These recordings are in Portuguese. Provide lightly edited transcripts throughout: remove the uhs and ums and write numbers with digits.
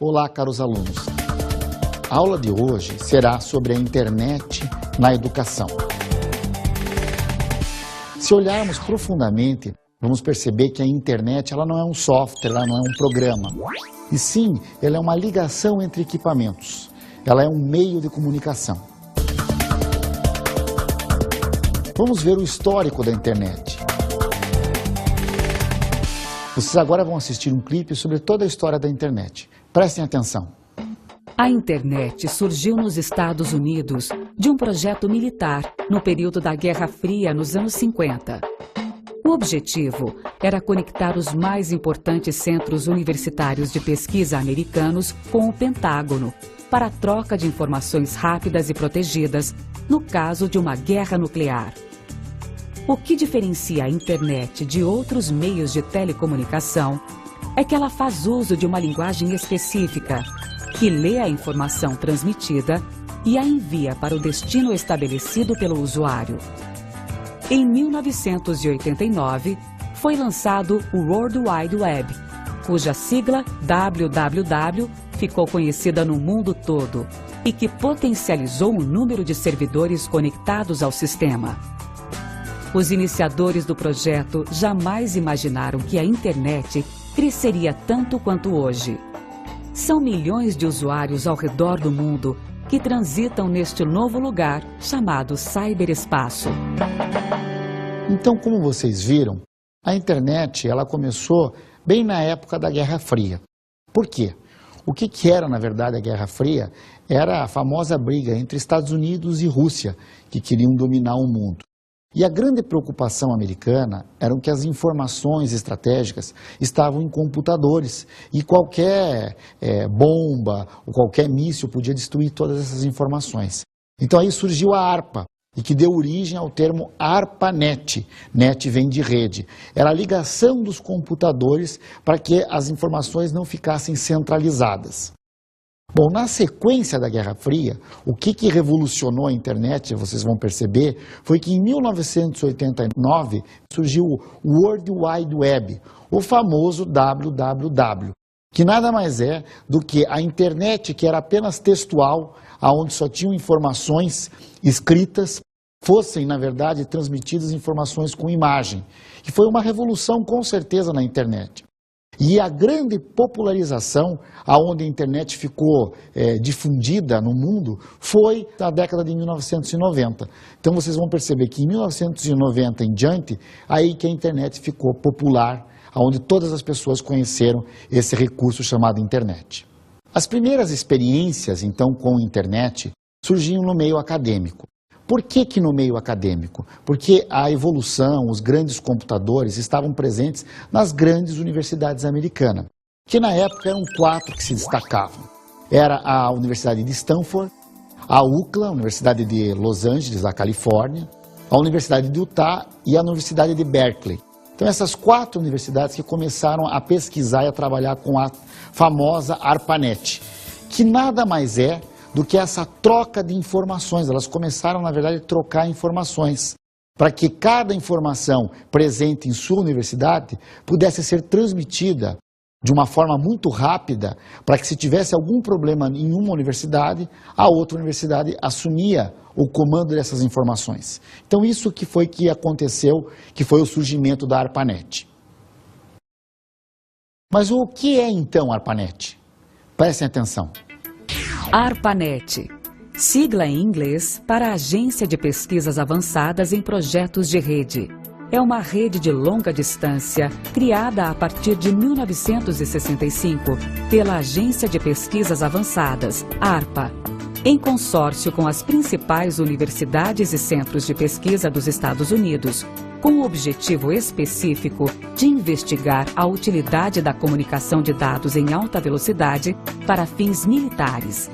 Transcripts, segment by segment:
Olá, caros alunos. A aula de hoje será sobre a internet na educação. Se olharmos profundamente, vamos perceber que a internet ela não é um software, ela não é um programa. E sim, ela é uma ligação entre equipamentos. Ela é um meio de comunicação. Vamos ver o histórico da internet. Vocês agora vão assistir um clipe sobre toda a história da internet. Prestem atenção. A internet surgiu nos Estados Unidos de um projeto militar no período da Guerra Fria, nos anos 50. O objetivo era conectar os mais importantes centros universitários de pesquisa americanos com o Pentágono, para a troca de informações rápidas e protegidas no caso de uma guerra nuclear. O que diferencia a internet de outros meios de telecomunicação é que ela faz uso de uma linguagem específica, que lê a informação transmitida e a envia para o destino estabelecido pelo usuário. Em 1989, foi lançado o World Wide Web, cuja sigla WWW ficou conhecida no mundo todo e que potencializou o número de servidores conectados ao sistema. Os iniciadores do projeto jamais imaginaram que a internet cresceria tanto quanto hoje. São milhões de usuários ao redor do mundo que transitam neste novo lugar chamado ciberespaço. Então, como vocês viram, a internet ela começou bem na época da Guerra Fria. Por quê? O que era, na verdade, a Guerra Fria? Era a famosa briga entre Estados Unidos e Rússia, que queriam dominar o mundo. E a grande preocupação americana era que as informações estratégicas estavam em computadores e qualquer bomba ou qualquer míssil podia destruir todas essas informações. Então aí surgiu a ARPA, e que deu origem ao termo ARPANET. NET vem de rede. Era a ligação dos computadores para que as informações não ficassem centralizadas. Bom, na sequência da Guerra Fria, o que revolucionou a internet, vocês vão perceber, foi que em 1989 surgiu o World Wide Web, o famoso WWW, que nada mais é do que a internet que era apenas textual, onde só tinham informações escritas, fossem, na verdade, transmitidas informações com imagem. E foi uma revolução, com certeza, na internet. E a grande popularização, aonde a internet ficou difundida no mundo, foi na década de 1990. Então vocês vão perceber que em 1990 em diante, aí que a internet ficou popular, aonde todas as pessoas conheceram esse recurso chamado internet. As primeiras experiências, então, com a internet surgiam no meio acadêmico. Por que no meio acadêmico? Porque a evolução, os grandes computadores estavam presentes nas grandes universidades americanas, que na época eram 4 que se destacavam. Era a Universidade de Stanford, a UCLA, a Universidade de Los Angeles, da Califórnia, a Universidade de Utah e a Universidade de Berkeley. Então essas 4 universidades que começaram a pesquisar e a trabalhar com a famosa ARPANET, que nada mais é do que essa troca de informações. Elas começaram, na verdade, a trocar informações, para que cada informação presente em sua universidade pudesse ser transmitida de uma forma muito rápida, para que se tivesse algum problema em uma universidade, a outra universidade assumia o comando dessas informações. Então isso que aconteceu, que foi o surgimento da ARPANET. Mas o que é então a ARPANET? Prestem atenção. ARPANET, sigla em inglês para Agência de Pesquisas Avançadas em Projetos de Rede. É uma rede de longa distância criada a partir de 1965 pela Agência de Pesquisas Avançadas, ARPA, em consórcio com as principais universidades e centros de pesquisa dos Estados Unidos, com o objetivo específico de investigar a utilidade da comunicação de dados em alta velocidade para fins militares.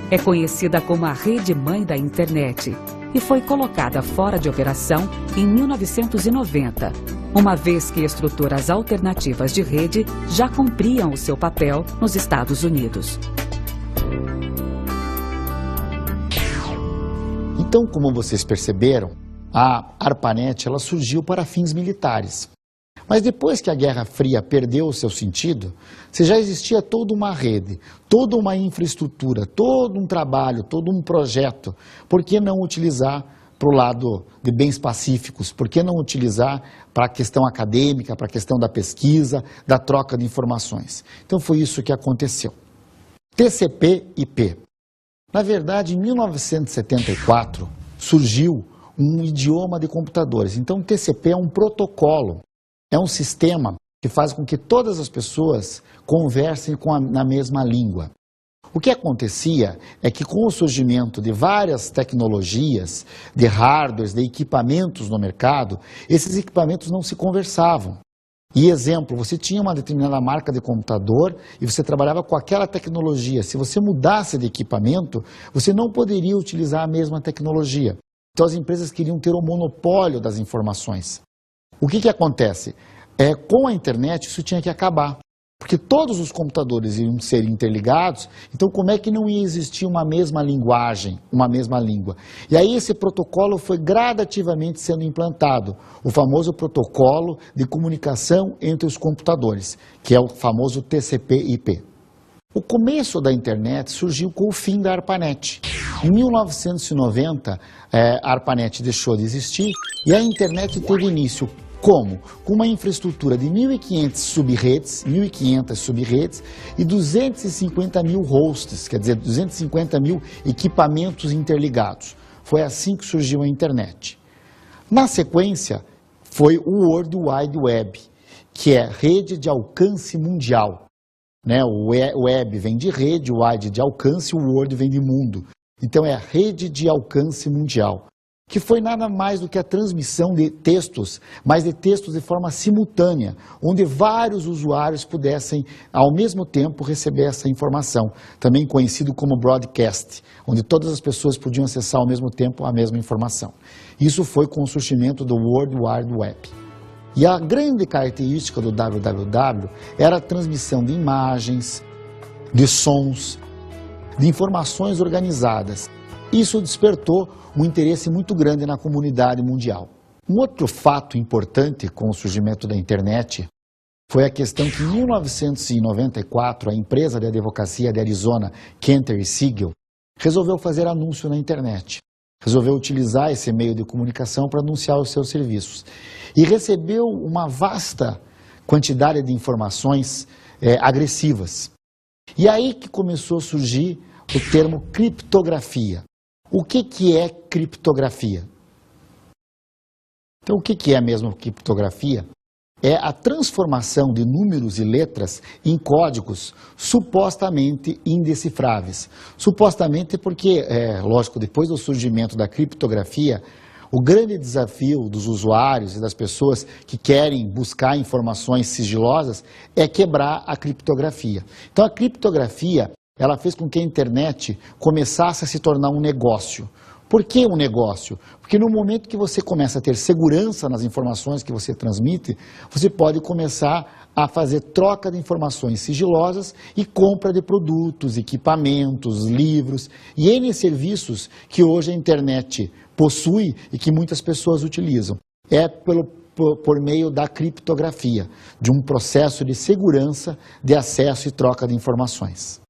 É conhecida como a rede-mãe da internet e foi colocada fora de operação em 1990, uma vez que estruturas alternativas de rede já cumpriam o seu papel nos Estados Unidos. Então, como vocês perceberam, a ARPANET ela surgiu para fins militares. Mas depois que a Guerra Fria perdeu o seu sentido, se já existia toda uma rede, toda uma infraestrutura, todo um trabalho, todo um projeto, por que não utilizar para o lado de bens pacíficos? Por que não utilizar para a questão acadêmica, para a questão da pesquisa, da troca de informações? Então foi isso que aconteceu. TCP/IP. Na verdade, em 1974, surgiu um idioma de computadores. Então, TCP é um protocolo. É um sistema que faz com que todas as pessoas conversem na mesma língua. O que acontecia é que com o surgimento de várias tecnologias, de hardwares, de equipamentos no mercado, esses equipamentos não se conversavam. E exemplo, você tinha uma determinada marca de computador e você trabalhava com aquela tecnologia. Se você mudasse de equipamento, você não poderia utilizar a mesma tecnologia. Então as empresas queriam ter o monopólio das informações. O que acontece? Com a internet isso tinha que acabar, porque todos os computadores iam ser interligados, então como é que não ia existir uma mesma linguagem, uma mesma língua? E aí esse protocolo foi gradativamente sendo implantado, o famoso protocolo de comunicação entre os computadores, que é o famoso TCP/IP. O começo da internet surgiu com o fim da ARPANET. Em 1990, a ARPANET deixou de existir e a internet teve início como? Com uma infraestrutura de 1.500 subredes e 250 mil hosts, quer dizer, 250 mil equipamentos interligados. Foi assim que surgiu a internet. Na sequência, foi o World Wide Web, que é rede de alcance mundial. O web vem de rede, o wide de alcance, o world vem de mundo. Então é a rede de alcance mundial, que foi nada mais do que a transmissão de textos, mas de textos de forma simultânea, onde vários usuários pudessem ao mesmo tempo receber essa informação, também conhecido como broadcast, onde todas as pessoas podiam acessar ao mesmo tempo a mesma informação. Isso foi com o surgimento do World Wide Web. E a grande característica do www era a transmissão de imagens, de sons, de informações organizadas. Isso despertou um interesse muito grande na comunidade mundial. Um outro fato importante com o surgimento da internet foi a questão que em 1994 a empresa de advocacia de Arizona, Cantor Siegel, resolveu fazer anúncio na internet. Resolveu utilizar esse meio de comunicação para anunciar os seus serviços. E recebeu uma vasta quantidade de informações agressivas. E aí que começou a surgir o termo criptografia. O que é criptografia? Então, o que é mesmo criptografia? É a transformação de números e letras em códigos supostamente indecifráveis. Supostamente porque, lógico, depois do surgimento da criptografia, o grande desafio dos usuários e das pessoas que querem buscar informações sigilosas é quebrar a criptografia. Então, a criptografia, ela fez com que a internet começasse a se tornar um negócio. Por que um negócio? Porque no momento que você começa a ter segurança nas informações que você transmite, você pode começar a fazer troca de informações sigilosas e compra de produtos, equipamentos, livros e N serviços que hoje a internet possui e que muitas pessoas utilizam. É por meio da criptografia, de um processo de segurança de acesso e troca de informações.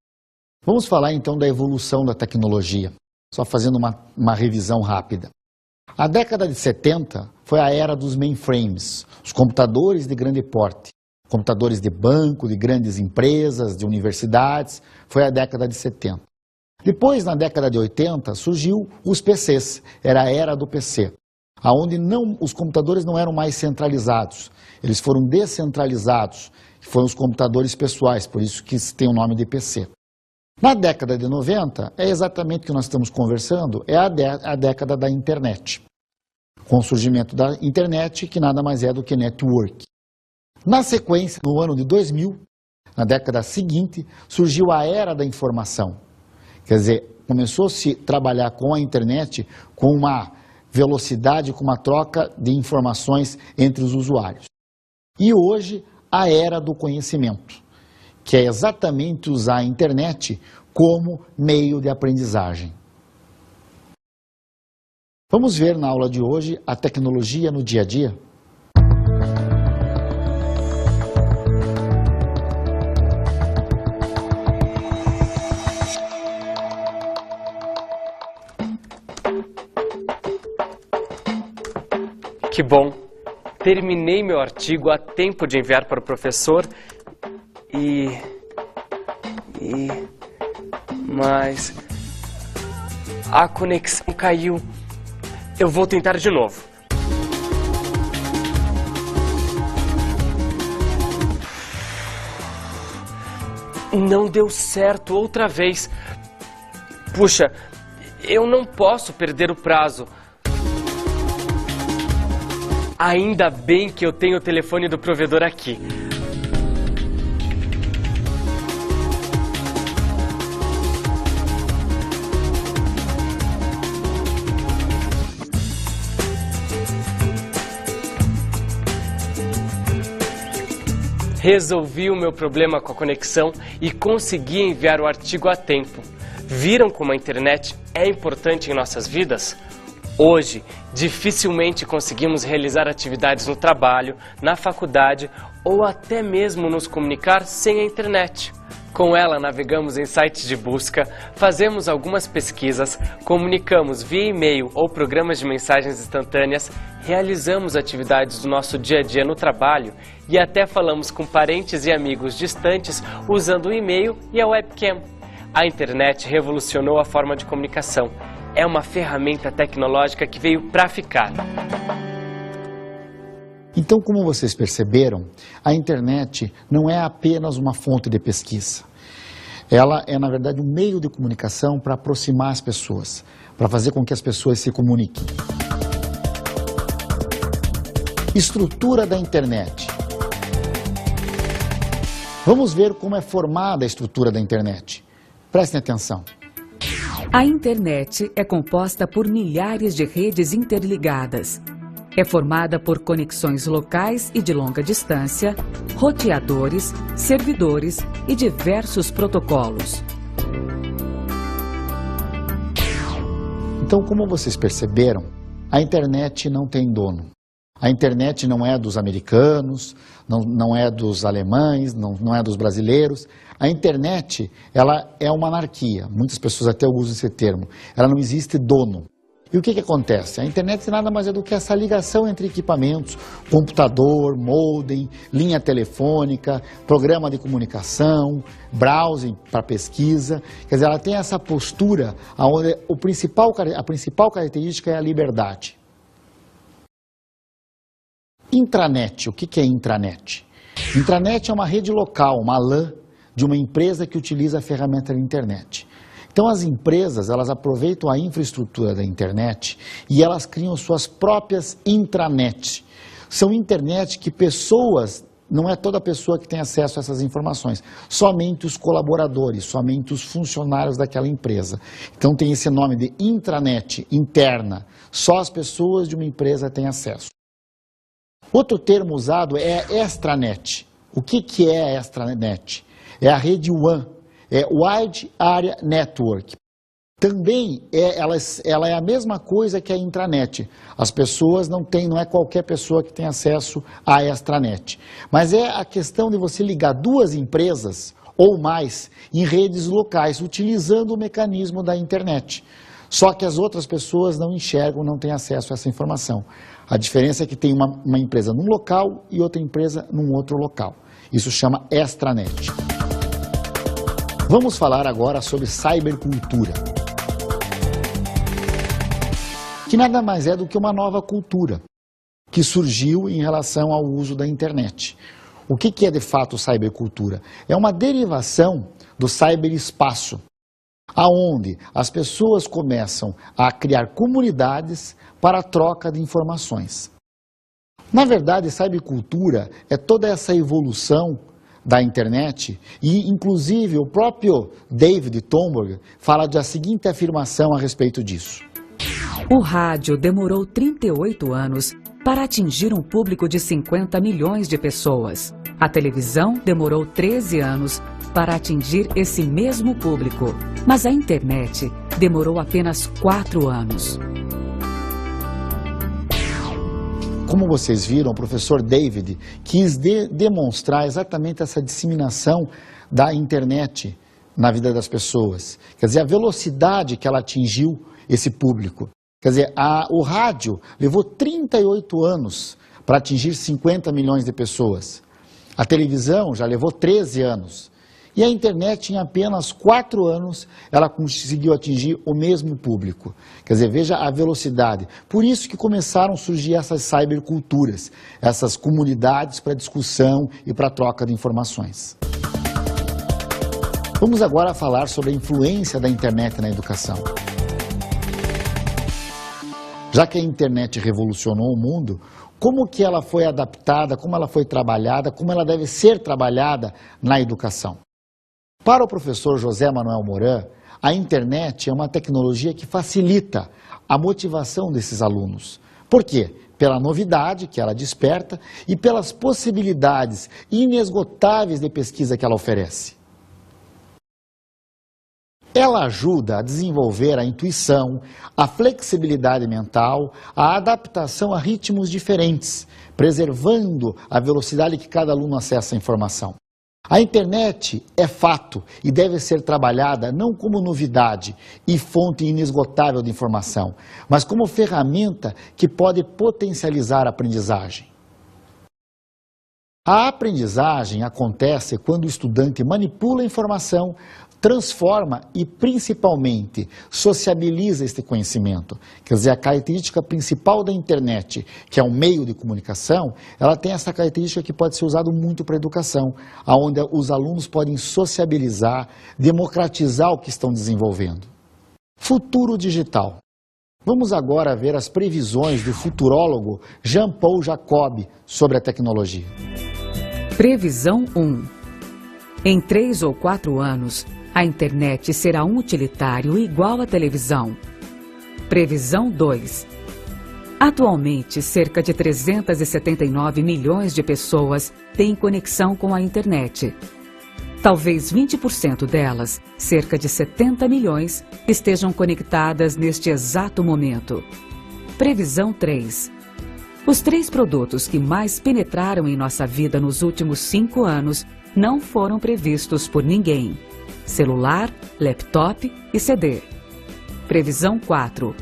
Vamos falar então da evolução da tecnologia. Só fazendo uma revisão rápida. A década de 70 foi a era dos mainframes, os computadores de grande porte, computadores de banco, de grandes empresas, de universidades, foi a década de 70. Depois, na década de 80, surgiu os PCs, era a era do PC, onde os computadores não eram mais centralizados, eles foram descentralizados, foram os computadores pessoais, por isso que tem o nome de PC. Na década de 90, é exatamente o que nós estamos conversando, é a década da internet. Com o surgimento da internet, que nada mais é do que network. Na sequência, no ano de 2000, na década seguinte, surgiu a era da informação. Quer dizer, começou-se a trabalhar com a internet com uma velocidade, com uma troca de informações entre os usuários. E hoje, a era do conhecimento, que é exatamente usar a internet como meio de aprendizagem. Vamos ver na aula de hoje a tecnologia no dia a dia? Que bom! Terminei meu artigo a tempo de enviar para o professor Mas a conexão caiu. Eu vou tentar de novo. Não deu certo outra vez. Puxa, eu não posso perder o prazo. Ainda bem que eu tenho o telefone do provedor aqui. Resolvi o meu problema com a conexão e consegui enviar o artigo a tempo. Viram como a internet é importante em nossas vidas? Hoje, dificilmente conseguimos realizar atividades no trabalho, na faculdade ou até mesmo nos comunicar sem a internet. Com ela, navegamos em sites de busca, fazemos algumas pesquisas, comunicamos via e-mail ou programas de mensagens instantâneas, realizamos atividades do nosso dia a dia no trabalho e até falamos com parentes e amigos distantes usando o e-mail e a webcam. A internet revolucionou a forma de comunicação. É uma ferramenta tecnológica que veio para ficar. Então, como vocês perceberam, a internet não é apenas uma fonte de pesquisa. Ela é, na verdade, um meio de comunicação para aproximar as pessoas, para fazer com que as pessoas se comuniquem. Estrutura da internet. Vamos ver como é formada a estrutura da internet. Prestem atenção. A internet é composta por milhares de redes interligadas. É formada por conexões locais e de longa distância, roteadores, servidores e diversos protocolos. Então, como vocês perceberam, a internet não tem dono. A internet não é dos americanos, não é dos alemães, não é dos brasileiros. A internet, ela é uma anarquia. Muitas pessoas até usam esse termo. Ela não existe dono. E o que acontece? A internet nada mais é do que essa ligação entre equipamentos, computador, modem, linha telefônica, programa de comunicação, browsing para pesquisa. Quer dizer, ela tem essa postura onde a principal característica é a liberdade. Intranet, o que é intranet? Intranet é uma rede local, uma LAN, de uma empresa que utiliza a ferramenta da internet. Então as empresas, elas aproveitam a infraestrutura da internet e elas criam suas próprias intranets. São internet que pessoas, não é toda pessoa que tem acesso a essas informações, somente os colaboradores, somente os funcionários daquela empresa. Então tem esse nome de intranet, interna, só as pessoas de uma empresa têm acesso. Outro termo usado é extranet. O que é extranet? É a rede WAN. É Wide Area Network. Também ela é a mesma coisa que a intranet. As pessoas não é qualquer pessoa que tem acesso à extranet. Mas é a questão de você ligar duas empresas ou mais em redes locais, utilizando o mecanismo da internet. Só que as outras pessoas não enxergam, não têm acesso a essa informação. A diferença é que tem uma empresa num local e outra empresa num outro local. Isso chama extranet. Vamos falar agora sobre cybercultura, que nada mais é do que uma nova cultura que surgiu em relação ao uso da internet. O que é de fato cybercultura? É uma derivação do cyberespaço, aonde as pessoas começam a criar comunidades para a troca de informações. Na verdade, cybercultura é toda essa evolução da internet e, inclusive, o próprio David Thornburg fala da seguinte afirmação a respeito disso. O rádio demorou 38 anos para atingir um público de 50 milhões de pessoas. A televisão demorou 13 anos para atingir esse mesmo público. Mas a internet demorou apenas 4 anos. Como vocês viram, o professor David quis demonstrar exatamente essa disseminação da internet na vida das pessoas. Quer dizer, a velocidade que ela atingiu esse público. Quer dizer, o rádio levou 38 anos para atingir 50 milhões de pessoas. A televisão já levou 13 anos. E a internet, em apenas 4 anos, ela conseguiu atingir o mesmo público. Quer dizer, veja a velocidade. Por isso que começaram a surgir essas cyberculturas, essas comunidades para discussão e para troca de informações. Vamos agora falar sobre a influência da internet na educação. Já que a internet revolucionou o mundo, como que ela foi adaptada, como ela foi trabalhada, como ela deve ser trabalhada na educação? Para o professor José Manuel Moran, a internet é uma tecnologia que facilita a motivação desses alunos. Por quê? Pela novidade que ela desperta e pelas possibilidades inesgotáveis de pesquisa que ela oferece. Ela ajuda a desenvolver a intuição, a flexibilidade mental, a adaptação a ritmos diferentes, preservando a velocidade que cada aluno acessa a informação. A internet é fato e deve ser trabalhada não como novidade e fonte inesgotável de informação, mas como ferramenta que pode potencializar a aprendizagem. A aprendizagem acontece quando o estudante manipula a informação, transforma e, principalmente, sociabiliza este conhecimento. Quer dizer, a característica principal da internet, que é um meio de comunicação, ela tem essa característica que pode ser usada muito para a educação, onde os alunos podem sociabilizar, democratizar o que estão desenvolvendo. Futuro digital. Vamos agora ver as previsões do futurólogo Jean-Paul Jacob sobre a tecnologia. Previsão 1. Em 3 ou 4 anos, a internet será um utilitário igual à televisão. Previsão 2. Atualmente, cerca de 379 milhões de pessoas têm conexão com a internet. Talvez 20% delas, cerca de 70 milhões, estejam conectadas neste exato momento. Previsão 3. Os 3 produtos que mais penetraram em nossa vida nos últimos 5 anos não foram previstos por ninguém: celular, laptop e CD. Previsão 4.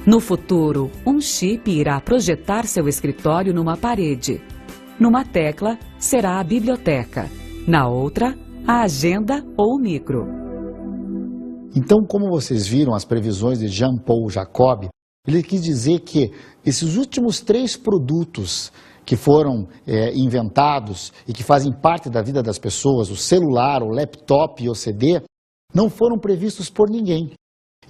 No futuro, um chip irá projetar seu escritório numa parede. Numa tecla, será a biblioteca. Na outra, a agenda ou o micro. Então, como vocês viram as previsões de Jean-Paul Jacob, ele quis dizer que esses últimos 3 produtos que foram inventados e que fazem parte da vida das pessoas, o celular, o laptop e o CD, não foram previstos por ninguém.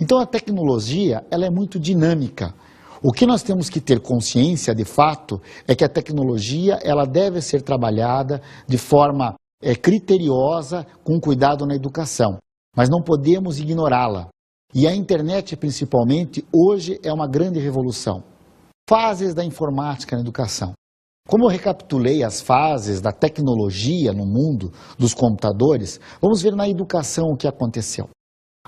Então a tecnologia, ela é muito dinâmica. O que nós temos que ter consciência, de fato, é que a tecnologia ela deve ser trabalhada de forma criteriosa, com cuidado na educação, mas não podemos ignorá-la. E a internet, principalmente, hoje é uma grande revolução. Fases da informática na educação. Como eu recapitulei as fases da tecnologia no mundo dos computadores, vamos ver na educação o que aconteceu.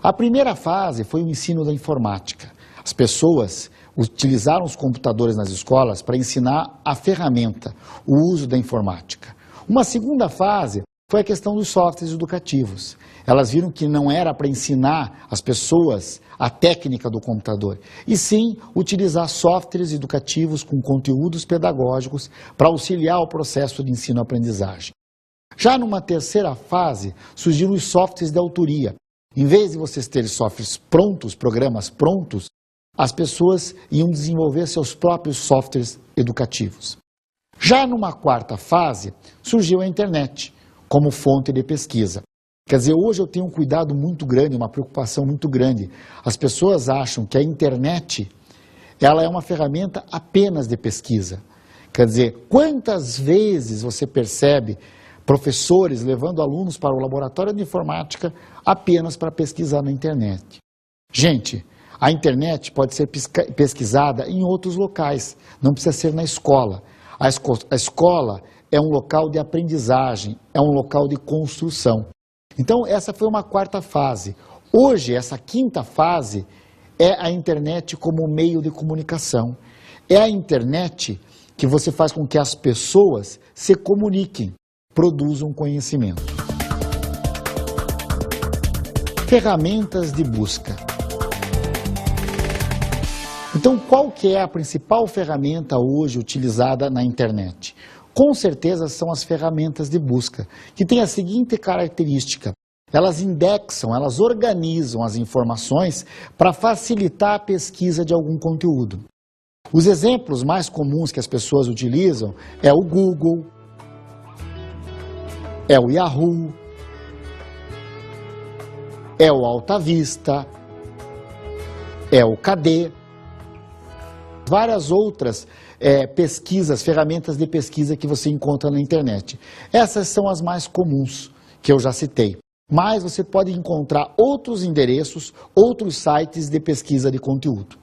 A primeira fase foi o ensino da informática. As pessoas utilizaram os computadores nas escolas para ensinar a ferramenta, o uso da informática. Uma segunda fase foi a questão dos softwares educativos. Elas viram que não era para ensinar as pessoas a técnica do computador, e sim utilizar softwares educativos com conteúdos pedagógicos para auxiliar o processo de ensino-aprendizagem. Já numa terceira fase, surgiram os softwares de autoria. Em vez de vocês terem softwares prontos, programas prontos, as pessoas iam desenvolver seus próprios softwares educativos. Já numa quarta fase, surgiu a internet como fonte de pesquisa. Quer dizer, hoje eu tenho um cuidado muito grande, uma preocupação muito grande. As pessoas acham que a internet ela é uma ferramenta apenas de pesquisa. Quer dizer, quantas vezes você percebe professores levando alunos para o laboratório de informática apenas para pesquisar na internet? Gente, a internet pode ser pesquisada em outros locais, não precisa ser na escola. A escola é um local de aprendizagem, é um local de construção. Então, essa foi uma quarta fase. Hoje, essa quinta fase é a internet como meio de comunicação. É a internet que você faz com que as pessoas se comuniquem, produzam conhecimento. Ferramentas de busca. Então, qual que é a principal ferramenta hoje utilizada na internet? Com certeza são as ferramentas de busca, que têm a seguinte característica: elas indexam, elas organizam as informações para facilitar a pesquisa de algum conteúdo. Os exemplos mais comuns que as pessoas utilizam é o Google, é o Yahoo, é o AltaVista, é o KD, várias outras pesquisas, ferramentas de pesquisa que você encontra na internet. Essas são as mais comuns que eu já citei. Mas você pode encontrar outros endereços, outros sites de pesquisa de conteúdo.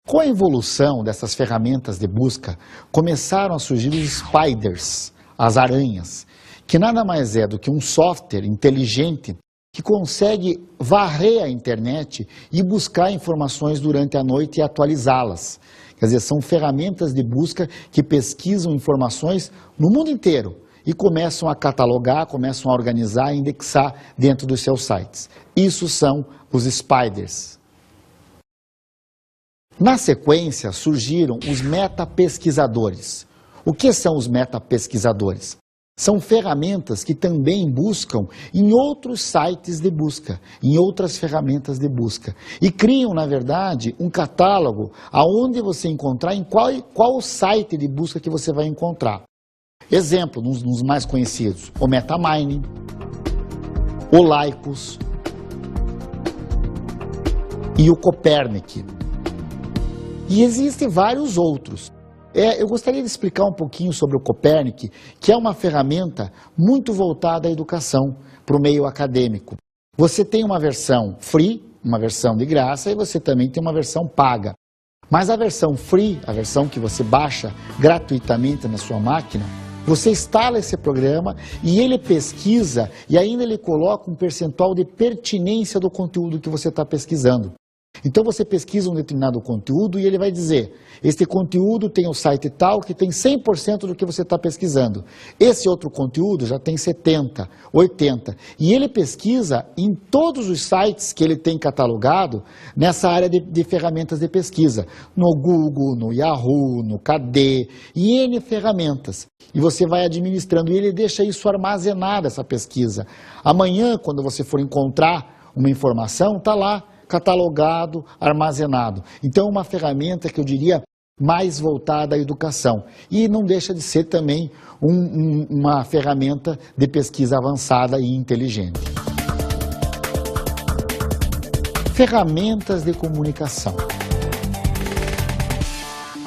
Com a evolução dessas ferramentas de busca, começaram a surgir os spiders, as aranhas, que nada mais é do que um software inteligente que consegue varrer a internet e buscar informações durante a noite e atualizá-las. Quer dizer, são ferramentas de busca que pesquisam informações no mundo inteiro e começam a catalogar, começam a organizar e indexar dentro dos seus sites. Isso são os spiders. Na sequência, surgiram os metapesquisadores. O que são os metapesquisadores? São ferramentas que também buscam em outros sites de busca, em outras ferramentas de busca. E criam, na verdade, um catálogo aonde você encontrar, em qual site de busca que você vai encontrar. Exemplo, nos mais conhecidos, o MetaMining, o Lycos e o Copernic. E existem vários outros. Eu gostaria de explicar um pouquinho sobre o Copernic, que é uma ferramenta muito voltada à educação, para o meio acadêmico. Você tem uma versão free, uma versão de graça, e você também tem uma versão paga. Mas a versão free, a versão que você baixa gratuitamente na sua máquina, você instala esse programa e ele pesquisa e ainda ele coloca um percentual de pertinência do conteúdo que você está pesquisando. Então você pesquisa um determinado conteúdo e ele vai dizer: este conteúdo tem o site tal que tem 100% do que você está pesquisando. Esse outro conteúdo já tem 70%, 80%. E ele pesquisa em todos os sites que ele tem catalogado nessa área de ferramentas de pesquisa. No Google, no Yahoo, no KD, e N ferramentas. E você vai administrando e ele deixa isso armazenado, essa pesquisa. Amanhã, quando você for encontrar uma informação, está lá, catalogado, armazenado. Então é uma ferramenta que eu diria mais voltada à educação. E não deixa de ser também uma ferramenta de pesquisa avançada e inteligente. Ferramentas de comunicação.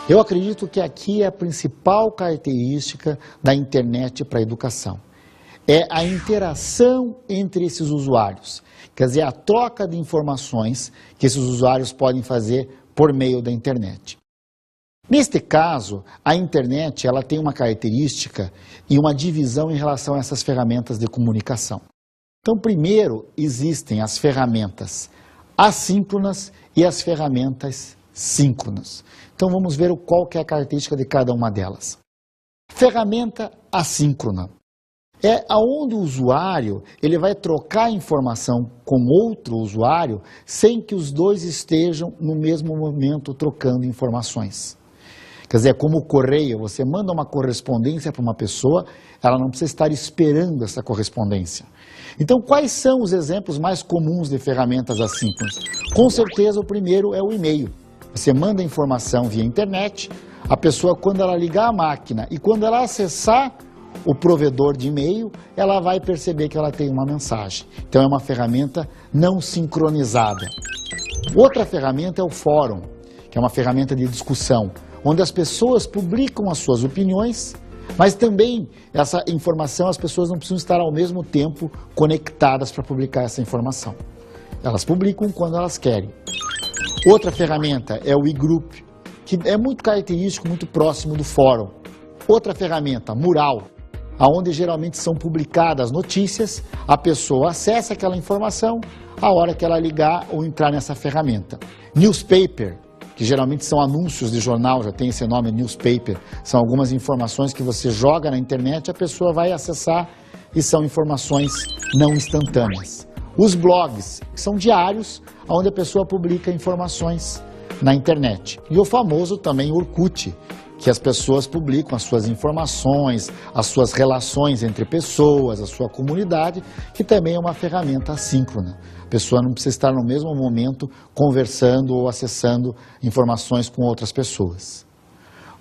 Eu acredito que aqui é a principal característica da internet para a educação. É a interação entre esses usuários. Quer dizer, a troca de informações que esses usuários podem fazer por meio da internet. Neste caso, a internet ela tem uma característica e uma divisão em relação a essas ferramentas de comunicação. Então, primeiro, existem as ferramentas assíncronas e as ferramentas síncronas. Então, vamos ver qual que é a característica de cada uma delas. Ferramenta assíncrona é aonde o usuário ele vai trocar informação com outro usuário sem que os dois estejam no mesmo momento trocando informações. Quer dizer, como o correio, você manda uma correspondência para uma pessoa, ela não precisa estar esperando essa correspondência. Então, quais são os exemplos mais comuns de ferramentas assíncronas? Com certeza, o primeiro é o e-mail. Você manda informação via internet, a pessoa, quando ela ligar a máquina e quando ela acessar o provedor de e-mail, ela vai perceber que ela tem uma mensagem. Então é uma ferramenta não sincronizada. Outra ferramenta é o fórum, que é uma ferramenta de discussão, onde as pessoas publicam as suas opiniões, mas também essa informação as pessoas não precisam estar ao mesmo tempo conectadas para publicar essa informação. Elas publicam quando elas querem. Outra ferramenta é o e-group, que é muito característico, muito próximo do fórum. Outra ferramenta, mural, onde geralmente são publicadas notícias, a pessoa acessa aquela informação a hora que ela ligar ou entrar nessa ferramenta. Newspaper, que geralmente são anúncios de jornal, já tem esse nome, newspaper, são algumas informações que você joga na internet, a pessoa vai acessar e são informações não instantâneas. Os blogs, que são diários, onde a pessoa publica informações na internet. E o famoso também Orkut, que as pessoas publicam as suas informações, as suas relações entre pessoas, a sua comunidade, que também é uma ferramenta assíncrona. A pessoa não precisa estar no mesmo momento conversando ou acessando informações com outras pessoas.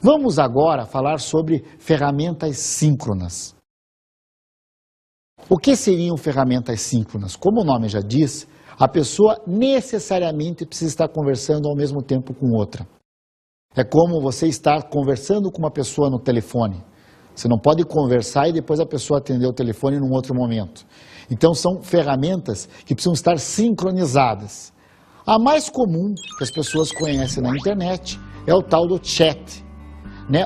Vamos agora falar sobre ferramentas síncronas. O que seriam ferramentas síncronas? Como o nome já diz, a pessoa necessariamente precisa estar conversando ao mesmo tempo com outra. É como você estar conversando com uma pessoa no telefone. Você não pode conversar e depois a pessoa atender o telefone num outro momento. Então são ferramentas que precisam estar sincronizadas. A mais comum que as pessoas conhecem na internet é o tal do chat.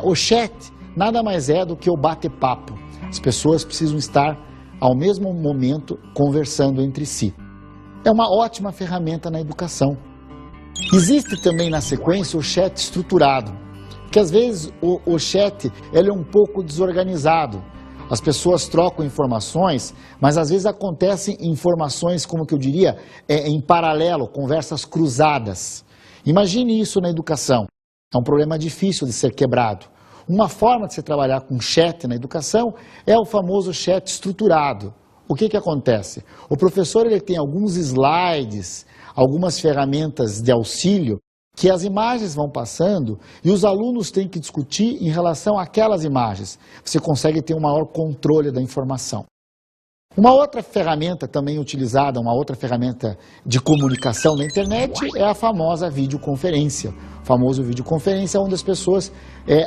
O chat nada mais é do que o bate-papo. As pessoas precisam estar ao mesmo momento conversando entre si. É uma ótima ferramenta na educação. Existe também na sequência o chat estruturado, que às vezes o chat ele é um pouco desorganizado. As pessoas trocam informações, mas às vezes acontecem informações, como que eu diria, em paralelo, conversas cruzadas. Imagine isso na educação. É um problema difícil de ser quebrado. Uma forma de se trabalhar com chat na educação é o famoso chat estruturado. O que acontece? O professor ele tem alguns slides, algumas ferramentas de auxílio, que as imagens vão passando e os alunos têm que discutir em relação àquelas imagens. Você consegue ter um maior controle da informação. Uma outra ferramenta também utilizada, uma outra ferramenta de comunicação na internet é a famosa videoconferência. O famoso videoconferência onde as pessoas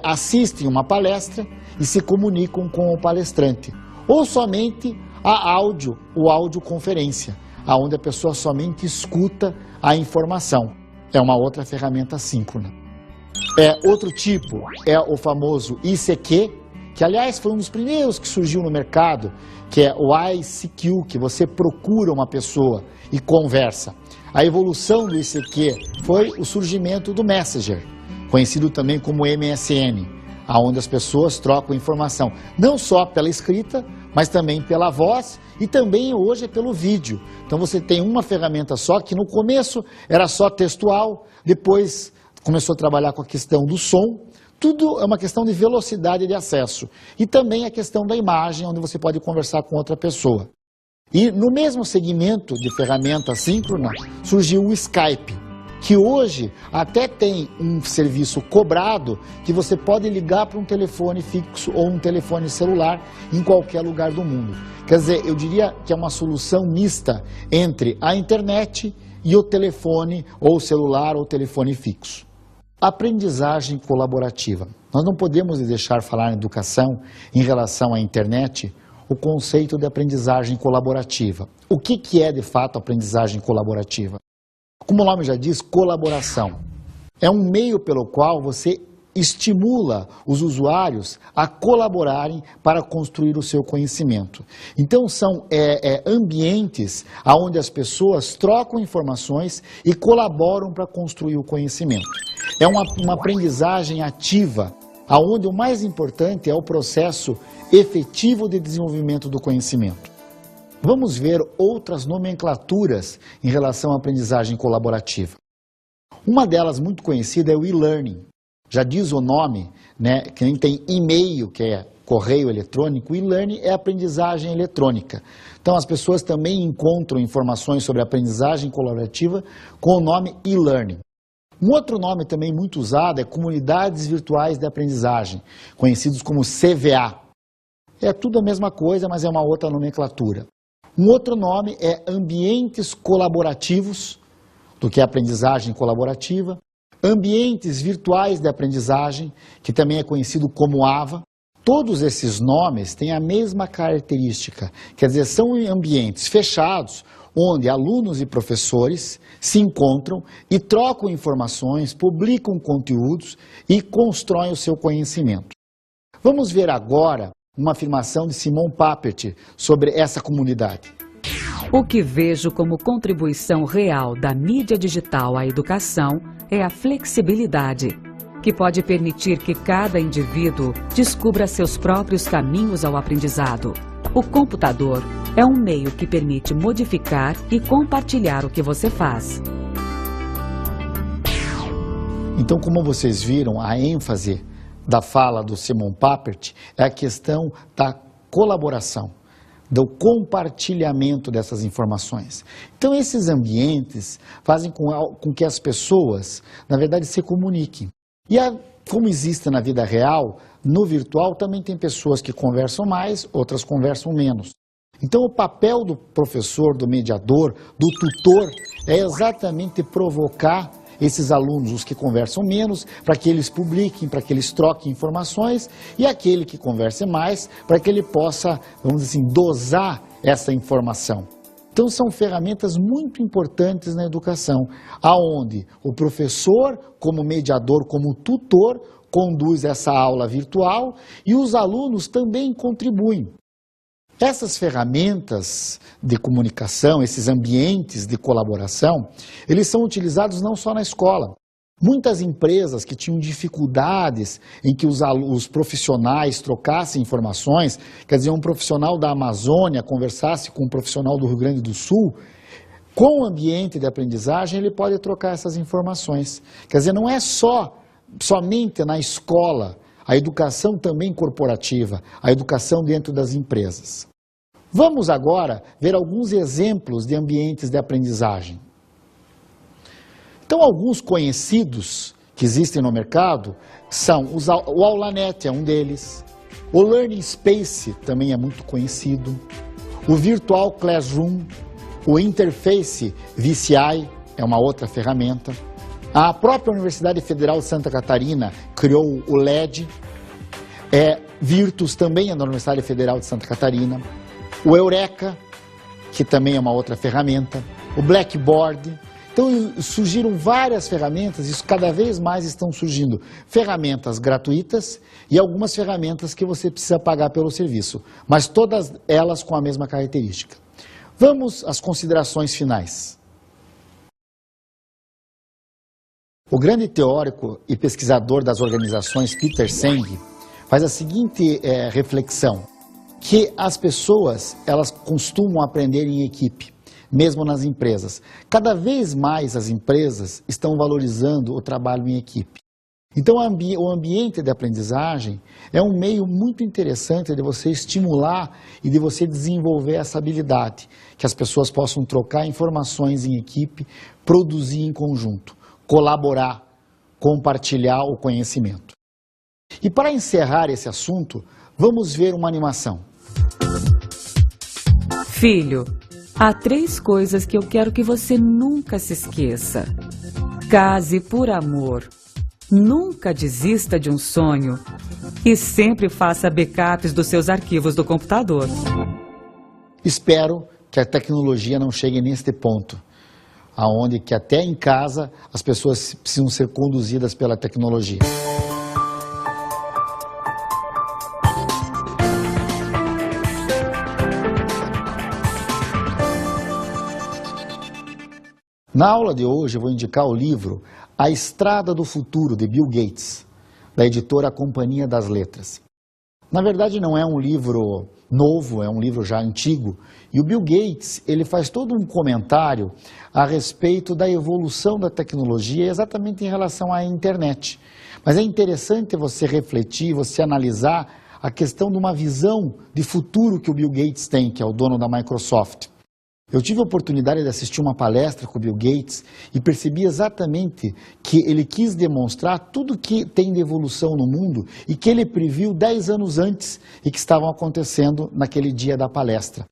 assistem uma palestra e se comunicam com o palestrante. Ou somente a audioconferência, onde a pessoa somente escuta a informação. É uma outra ferramenta síncrona. Outro tipo é o famoso ICQ, que aliás foi um dos primeiros que surgiu no mercado, que é o ICQ, que você procura uma pessoa e conversa. A evolução do ICQ foi o surgimento do Messenger, conhecido também como MSN, onde as pessoas trocam informação, não só pela escrita, mas também pela voz e também hoje pelo vídeo. Então você tem uma ferramenta só, que no começo era só textual, depois começou a trabalhar com a questão do som. Tudo é uma questão de velocidade de acesso. E também a questão da imagem, onde você pode conversar com outra pessoa. E no mesmo segmento de ferramenta síncrona, surgiu o Skype, que hoje até tem um serviço cobrado que você pode ligar para um telefone fixo ou um telefone celular em qualquer lugar do mundo. Quer dizer, eu diria que é uma solução mista entre a internet e o telefone ou celular ou telefone fixo. Aprendizagem colaborativa. Nós não podemos deixar falar em educação em relação à internet o conceito de aprendizagem colaborativa. O que é de fato aprendizagem colaborativa? Como o nome já diz, colaboração. É um meio pelo qual você estimula os usuários a colaborarem para construir o seu conhecimento. Então são ambientes onde as pessoas trocam informações e colaboram para construir o conhecimento. É uma aprendizagem ativa, onde o mais importante é o processo efetivo de desenvolvimento do conhecimento. Vamos ver outras nomenclaturas em relação à aprendizagem colaborativa. Uma delas muito conhecida é o e-learning. Já diz o nome, que nem tem e-mail, que é correio eletrônico, e-learning é aprendizagem eletrônica. Então as pessoas também encontram informações sobre aprendizagem colaborativa com o nome e-learning. Um outro nome também muito usado é comunidades virtuais de aprendizagem, conhecidos como CVA. É tudo a mesma coisa, mas é uma outra nomenclatura. Um outro nome é ambientes colaborativos, do que é aprendizagem colaborativa. Ambientes virtuais de aprendizagem, que também é conhecido como AVA. Todos esses nomes têm a mesma característica, quer dizer, são ambientes fechados, onde alunos e professores se encontram e trocam informações, publicam conteúdos e constroem o seu conhecimento. Vamos ver agora uma afirmação de Simon Papert sobre essa comunidade. O que vejo como contribuição real da mídia digital à educação é a flexibilidade, que pode permitir que cada indivíduo descubra seus próprios caminhos ao aprendizado. O computador é um meio que permite modificar e compartilhar o que você faz. Então, como vocês viram, a ênfase da fala do Simon Papert é a questão da colaboração, do compartilhamento dessas informações. Então, esses ambientes fazem com que as pessoas, na verdade, se comuniquem. E como existe na vida real, no virtual também tem pessoas que conversam mais, outras conversam menos. Então, o papel do professor, do mediador, do tutor, é exatamente provocar esses alunos, os que conversam menos, para que eles publiquem, para que eles troquem informações, e aquele que converse mais, para que ele possa, vamos dizer assim, dosar essa informação. Então são ferramentas muito importantes na educação, aonde o professor, como mediador, como tutor, conduz essa aula virtual e os alunos também contribuem. Essas ferramentas de comunicação, esses ambientes de colaboração, eles são utilizados não só na escola. Muitas empresas que tinham dificuldades em que os profissionais trocassem informações, quer dizer, um profissional da Amazônia conversasse com um profissional do Rio Grande do Sul, com o ambiente de aprendizagem ele pode trocar essas informações. Quer dizer, não é somente na escola, a educação também corporativa, a educação dentro das empresas. Vamos agora ver alguns exemplos de ambientes de aprendizagem. Então, alguns conhecidos que existem no mercado são o AulaNet, é um deles. O Learning Space também é muito conhecido. O Virtual Classroom, o Interface VCI é uma outra ferramenta. A própria Universidade Federal de Santa Catarina criou o LED. Virtus também é da Universidade Federal de Santa Catarina. O Eureka, que também é uma outra ferramenta. O Blackboard. Então surgiram várias ferramentas, isso cada vez mais estão surgindo. Ferramentas gratuitas e algumas ferramentas que você precisa pagar pelo serviço, mas todas elas com a mesma característica. Vamos às considerações finais. O grande teórico e pesquisador das organizações, Peter Senge, faz a seguinte reflexão, que as pessoas elas costumam aprender em equipe, mesmo nas empresas. Cada vez mais as empresas estão valorizando o trabalho em equipe. Então o ambiente de aprendizagem é um meio muito interessante de você estimular e de você desenvolver essa habilidade, que as pessoas possam trocar informações em equipe, produzir em conjunto, colaborar, compartilhar o conhecimento. E para encerrar esse assunto, vamos ver uma animação. Filho, há 3 coisas que eu quero que você nunca se esqueça. Case por amor. Nunca desista de um sonho. E sempre faça backups dos seus arquivos do computador. Espero que a tecnologia não chegue neste ponto, aonde que até em casa as pessoas precisam ser conduzidas pela tecnologia. Na aula de hoje eu vou indicar o livro A Estrada do Futuro, de Bill Gates, da editora Companhia das Letras. Na verdade não é um livro novo, é um livro já antigo, e o Bill Gates ele faz todo um comentário a respeito da evolução da tecnologia exatamente em relação à internet. Mas é interessante você refletir, você analisar a questão de uma visão de futuro que o Bill Gates tem, que é o dono da Microsoft. Eu tive a oportunidade de assistir uma palestra com o Bill Gates e percebi exatamente que ele quis demonstrar tudo que tem de evolução no mundo e que ele previu 10 anos antes e que estavam acontecendo naquele dia da palestra.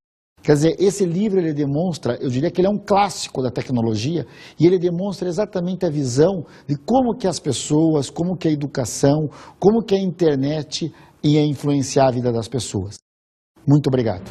Quer dizer, esse livro ele demonstra, eu diria que ele é um clássico da tecnologia e ele demonstra exatamente a visão de como que as pessoas, como que a educação, como que a internet ia influenciar a vida das pessoas. Muito obrigado.